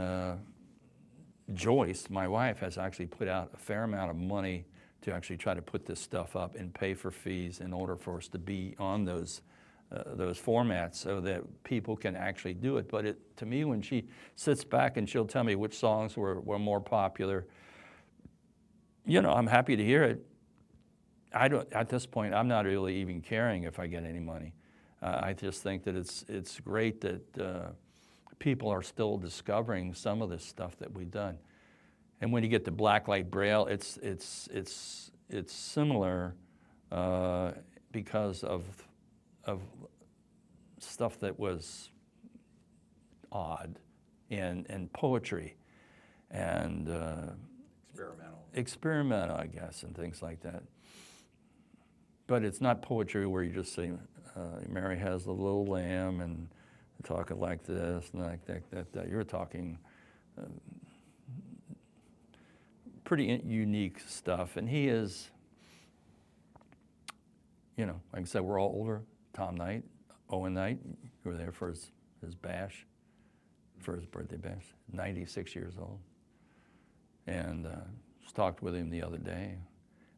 Joyce, my wife, has actually put out a fair amount of money to actually try to put this stuff up and pay for fees in order for us to be on those formats so that people can actually do it. But to me, when she sits back and she'll tell me which songs were more popular, I'm happy to hear it. At this point, I'm not really even caring if I get any money. I just think that it's great that people are still discovering some of this stuff that we've done. And when you get to Blacklight Braille, it's similar because of stuff that was odd and poetry and experimental, I guess, and things like that. But it's not poetry where you just say, Mary has the little lamb and talking like this and like that. You're talking pretty unique stuff. And he is, you know, like I said, we're all older. Tom Knight, Owen Knight, who were there for his bash, for his birthday bash, 96 years old. And just talked with him the other day.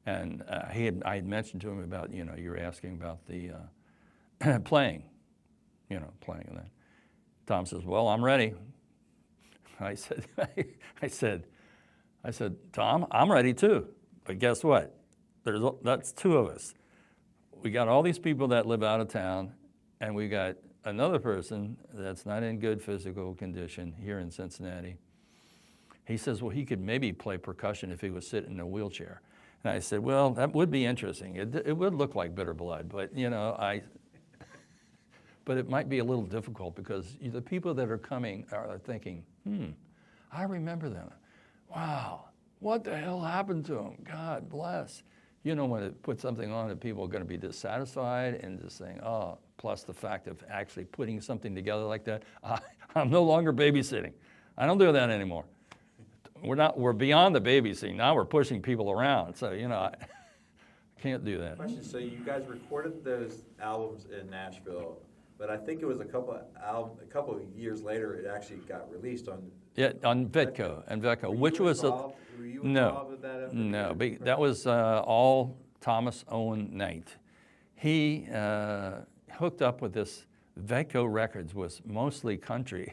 And I had mentioned to him about, you know, you were asking about the playing, you know, playing and that. Tom says, well, I'm ready. I said, Tom, I'm ready too. But guess what? That's two of us. We got all these people that live out of town, and we got another person that's not in good physical condition here in Cincinnati. He says, well, he could maybe play percussion if he was sitting in a wheelchair. And I said, well, that would be interesting. It would look like Bitter Blood, but you know, but it might be a little difficult because the people that are coming are thinking, I remember them. Wow, what the hell happened to them? God bless. You know, when it puts something on, that people are going to be dissatisfied and just saying, oh, plus the fact of actually putting something together like that, I'm no longer babysitting. I don't do that anymore. We're beyond the babysitting. Now we're pushing people around. So, you know, I can't do that. Question, so you guys recorded those albums in Nashville, but I think it was a couple of years later it actually got released on... Yeah, on Vetco, which was were you involved with that effort? No, that was all Thomas Owen Knight. He hooked up with this. Vetco Records was mostly country.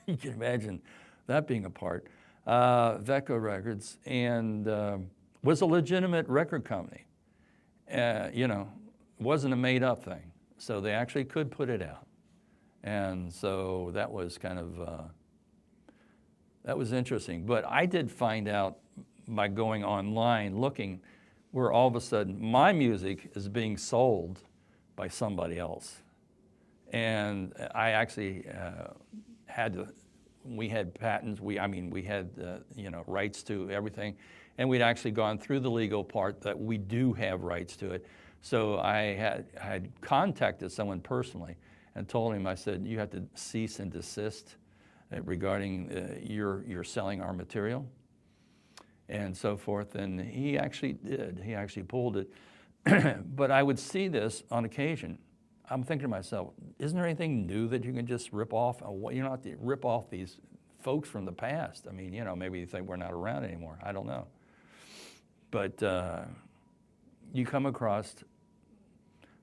You can imagine that being a part. Vetco Records, and was a legitimate record company. You know, it wasn't a made-up thing. So they actually could put it out. And so that was kind of, that was interesting. But I did find out by going online, looking, where all of a sudden my music is being sold by somebody else. And I actually we had patents, we had, you know, rights to everything. And we'd actually gone through the legal part that we do have rights to it. So I had contacted someone personally and told him, I said, you have to cease and desist regarding you're selling our material and so forth. And he actually did. He actually pulled it. But I would see this on occasion. I'm thinking to myself, isn't there anything new that you can just rip off? You don't have to rip off these folks from the past. I mean, you know, maybe you think we're not around anymore. I don't know. But you come across,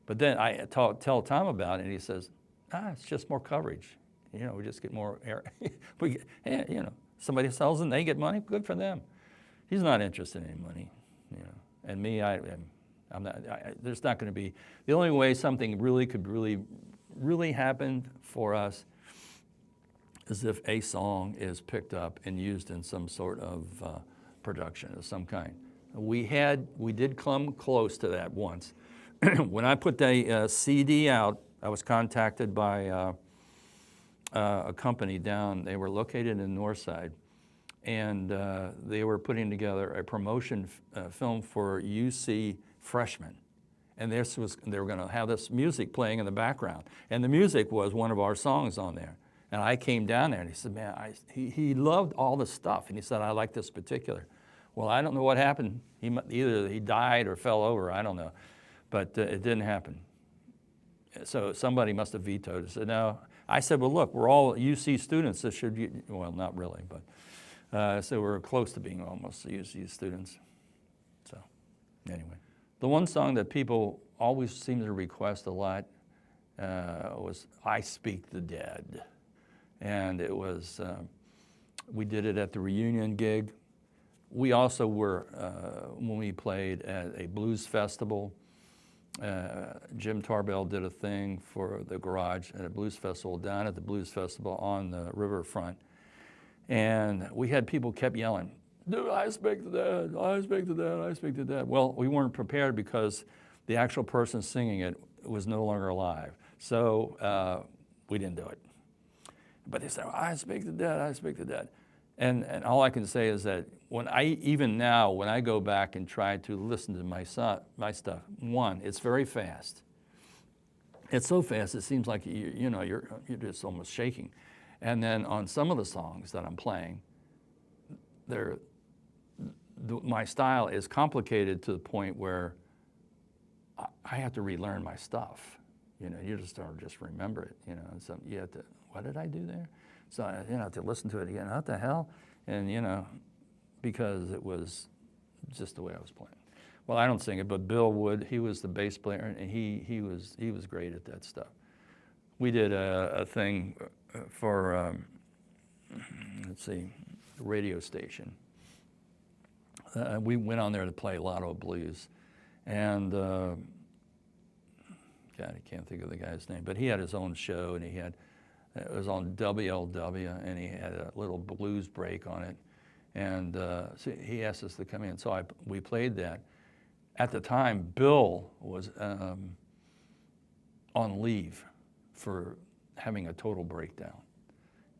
but then I tell Tom about it, and he says, it's just more coverage. You know, we just get more air. You know, somebody sells them, they get money, good for them. He's not interested in money, you know. And me, I'm not, there's not going to be, the only way something could really happen for us is if a song is picked up and used in some sort of production of some kind. We did come close to that once. When I put the CD out, I was contacted by a company down, they were located in the north side, and they were putting together a promotion film for UC freshmen. And they were going to have this music playing in the background. And the music was one of our songs on there. And I came down there and he said, man, he loved all the stuff. And he said, I like this particular. Well, I don't know what happened. Either he died or fell over, I don't know. But it didn't happen. So somebody must have vetoed it. So no, I said, well, look, we're all UC students. This should, well, not really, but so we're close to being almost UC students. So anyway. The one song that people always seem to request a lot was I Speak the Dead. And it was, we did it at the reunion gig. We also were, when we played at a blues festival, Jim Tarbell did a thing for the garage at a blues festival down at the blues festival on the riverfront. And we had people kept yelling, dude, I speak the dead, I speak the dead, I speak the dead. Well, we weren't prepared because the actual person singing it was no longer alive. So we didn't do it. But they said, I speak the dead, I speak the dead. And all I can say is that even now, when I go back and try to listen to my stuff, one, it's very fast. It's so fast, it seems like you're just almost shaking. And then on some of the songs that I'm playing, my style is complicated to the point where I have to relearn my stuff. You just don't just remember it. And so you have to. What did I do there? So I have to listen to it again. What the hell? And because it was just the way I was playing. Well, I don't sing it, but Bill Wood, he was the bass player, and he was great at that stuff. We did a thing for let's see, a radio station. We went on there to play Lotto Blues, and God, I can't think of the guy's name, but he had his own show, and it was on WLW, and he had a little blues break on it, and so he asked us to come in, so we played that. At the time, Bill was on leave for having a total breakdown,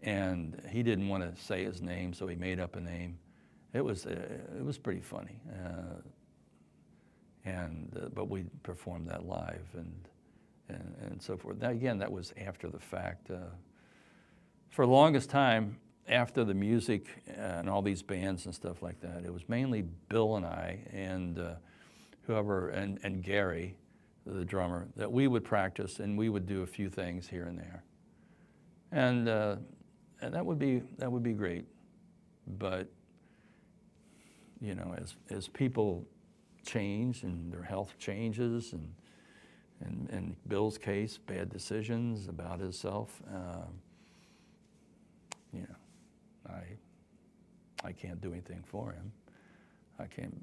and he didn't want to say his name, so he made up a name. It was pretty funny, but we performed that live and so forth. Now, again, that was after the fact. For the longest time, after the music and all these bands and stuff like that, it was mainly Bill and I and whoever, and Gary, the drummer, that we would practice, and we would do a few things here and there, and that would be great. But as people change and their health changes, and in Bill's case, bad decisions about himself, I can't do anything for him. I can't,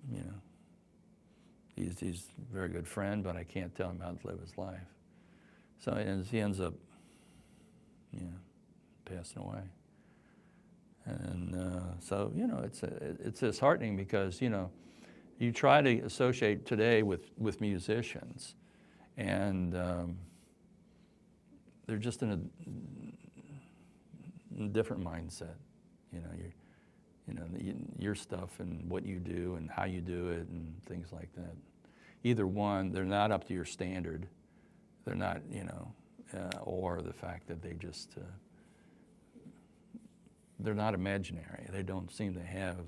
He's a very good friend, but I can't tell him how to live his life. So he ends up, passing away. And so, it's disheartening because, you try to associate today with musicians, and they're just in a different mindset. Your stuff and what you do and how you do it and things like that. Either one, they're not up to your standard. They're not, or the fact that they just, they're not imaginary. They don't seem to have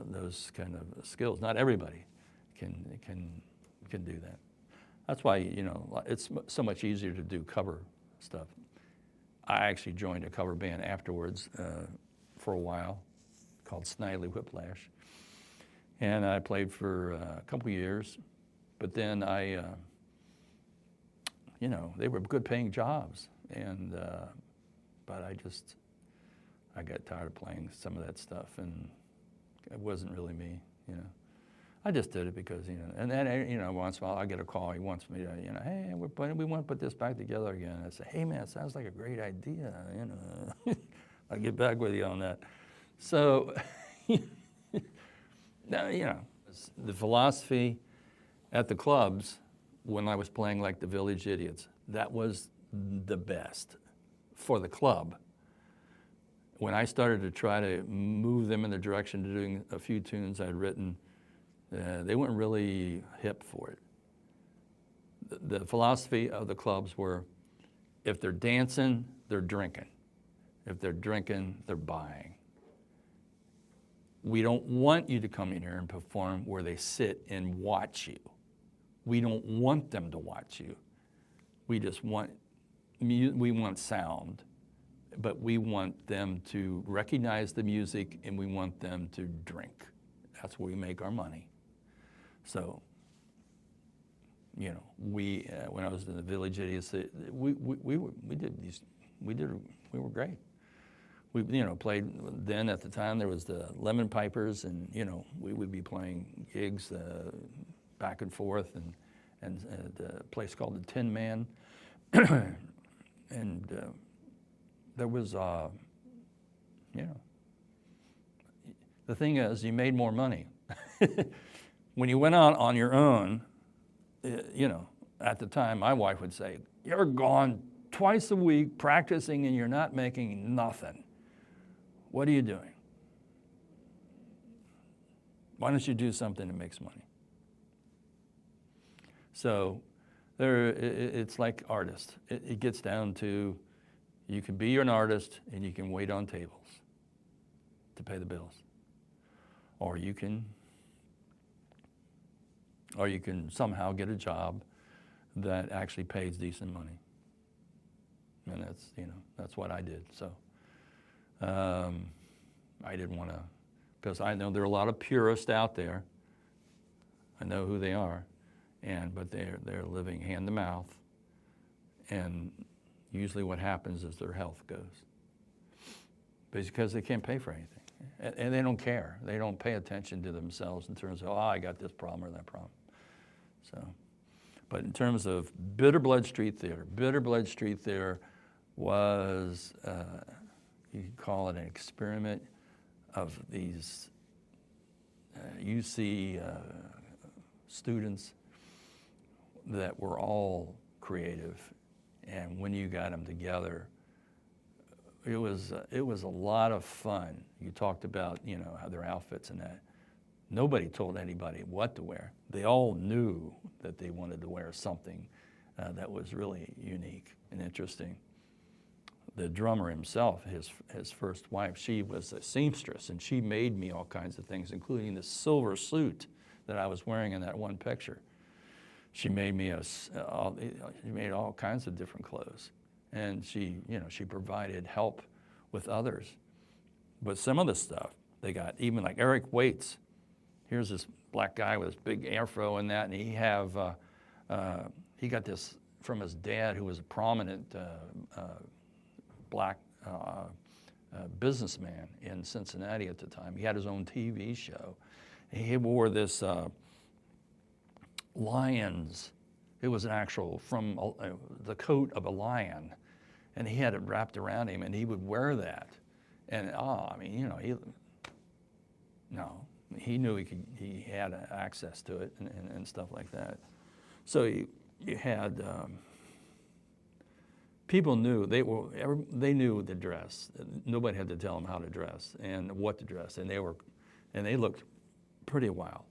those kind of skills. Not everybody can do that. That's why, it's so much easier to do cover stuff. I actually joined a cover band afterwards for a while called Snidely Whiplash. And I played for a couple years, but then they were good paying jobs. And, but I got tired of playing some of that stuff, and it wasn't really me, I just did it because, and then, once in a while I get a call. He wants me to, hey, we want to put this back together again. I say, hey, man, it sounds like a great idea, I'll get back with you on that. So, now, the philosophy at the clubs when I was playing like the Village Idiots, that was the best for the club. When I started to try to move them in the direction of doing a few tunes I'd written, they weren't really hip for it. The philosophy of the clubs were, if they're dancing, they're drinking. If they're drinking, they're buying. We don't want you to come in here and perform where they sit and watch you. We don't want them to watch you. We just want, we want sound, but we want them to recognize the music, and we want them to drink. That's where we make our money. So, we when I was in the Village Idiots, we were great. We played then. At the time, there was the Lemon Pipers, and we would be playing gigs back and forth, and a place called the Tin Man, and there was the thing is, you made more money when you went out on your own. At the time, my wife would say, "You're gone twice a week practicing, and you're not making nothing. What are you doing? Why don't you do something that makes money?" So it's like artists. It gets down to, you can be an artist and you can wait on tables to pay the bills. or you can somehow get a job that actually pays decent money. And that's what I did. So I didn't want to, because I know there are a lot of purists out there. I know who they are, but they're living hand to mouth, and usually what happens is their health goes. But it's because they can't pay for anything, and they don't care. They don't pay attention to themselves in terms of, oh, I got this problem or that problem. So, but in terms of Bitter Blood Street Theater was, you could call it an experiment of these UC students that were all creative, and when you got them together, it was a lot of fun. You talked about how their outfits and that. Nobody told anybody what to wear. They all knew that they wanted to wear something that was really unique and interesting. The drummer himself, his first wife, she was a seamstress, and she made me all kinds of things, including the silver suit that I was wearing in that one picture. She made me she made all kinds of different clothes, and she provided help with others. But some of the stuff they got, even like Eric Waits. Here's this black guy with this big afro and that, and he got this from his dad, who was a prominent black businessman in Cincinnati at the time. He had his own TV show. He wore this lion's, it was an actual, from the coat of a lion, and he had it wrapped around him, and he would wear that. And he knew he had access to it and stuff like that. So you had people knew they knew the dress. Nobody had to tell them how to dress and what to dress, and they looked pretty wild.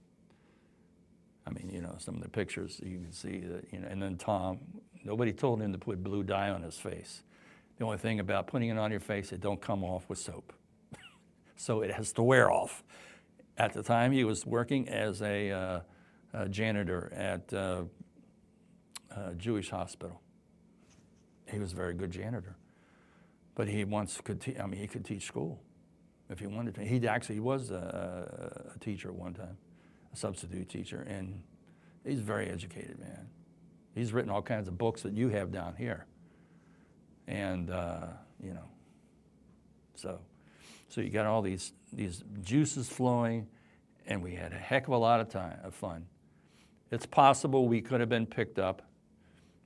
I mean, some of the pictures you can see that, and then Tom, nobody told him to put blue dye on his face. The only thing about putting it on your face, it don't come off with soap. So it has to wear off. At the time, he was working as a janitor at a Jewish hospital. He was a very good janitor, but he could teach school if he wanted to. He actually was a teacher at one time, a substitute teacher, and he's a very educated man. He's written all kinds of books that you have down here, and so you got all these juices flowing, and we had a heck of a lot of fun. It's possible we could have been picked up.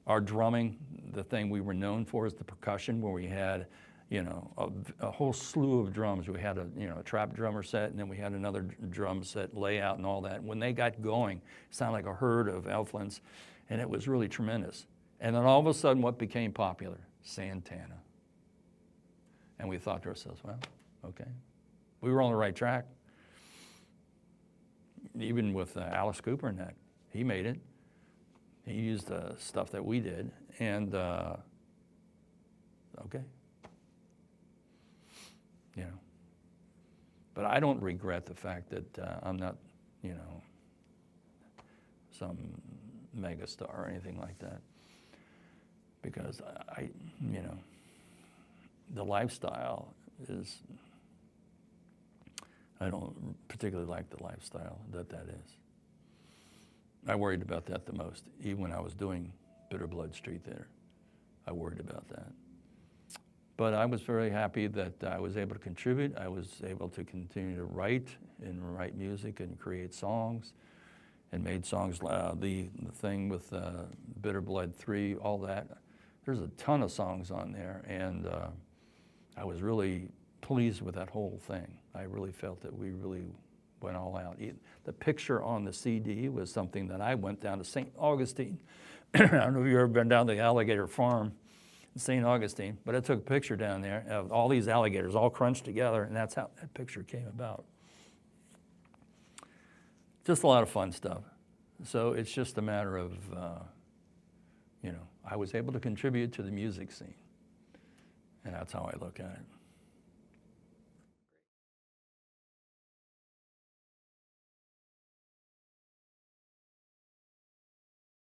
Our drumming, the thing we were known for is the percussion, where we had, a whole slew of drums. We had a trap drummer set, and then we had another drum set layout and all that. When they got going, it sounded like a herd of elflins, and it was really tremendous. And then all of a sudden, what became popular? Santana. And we thought to ourselves, well, okay, we were on the right track. Even with Alice Cooper and that, he made it. He used the stuff that we did, and okay, But I don't regret the fact that I'm not, some megastar or anything like that, because the lifestyle is. I don't particularly like the lifestyle that is. I worried about that the most. Even when I was doing Bitter Blood Street Theater, I worried about that. But I was very happy that I was able to contribute. I was able to continue to write music and create songs, and made songs. The thing with Bitter Blood 3, all that. There's a ton of songs on there, and I was really pleased with that whole thing. I really felt that we really went all out. The picture on the CD was something that I went down to St. Augustine. I don't know if you've ever been down to the alligator farm in St. Augustine, but I took a picture down there of all these alligators all crunched together, and that's how that picture came about. Just a lot of fun stuff. So it's just a matter of, I was able to contribute to the music scene, and that's how I look at it.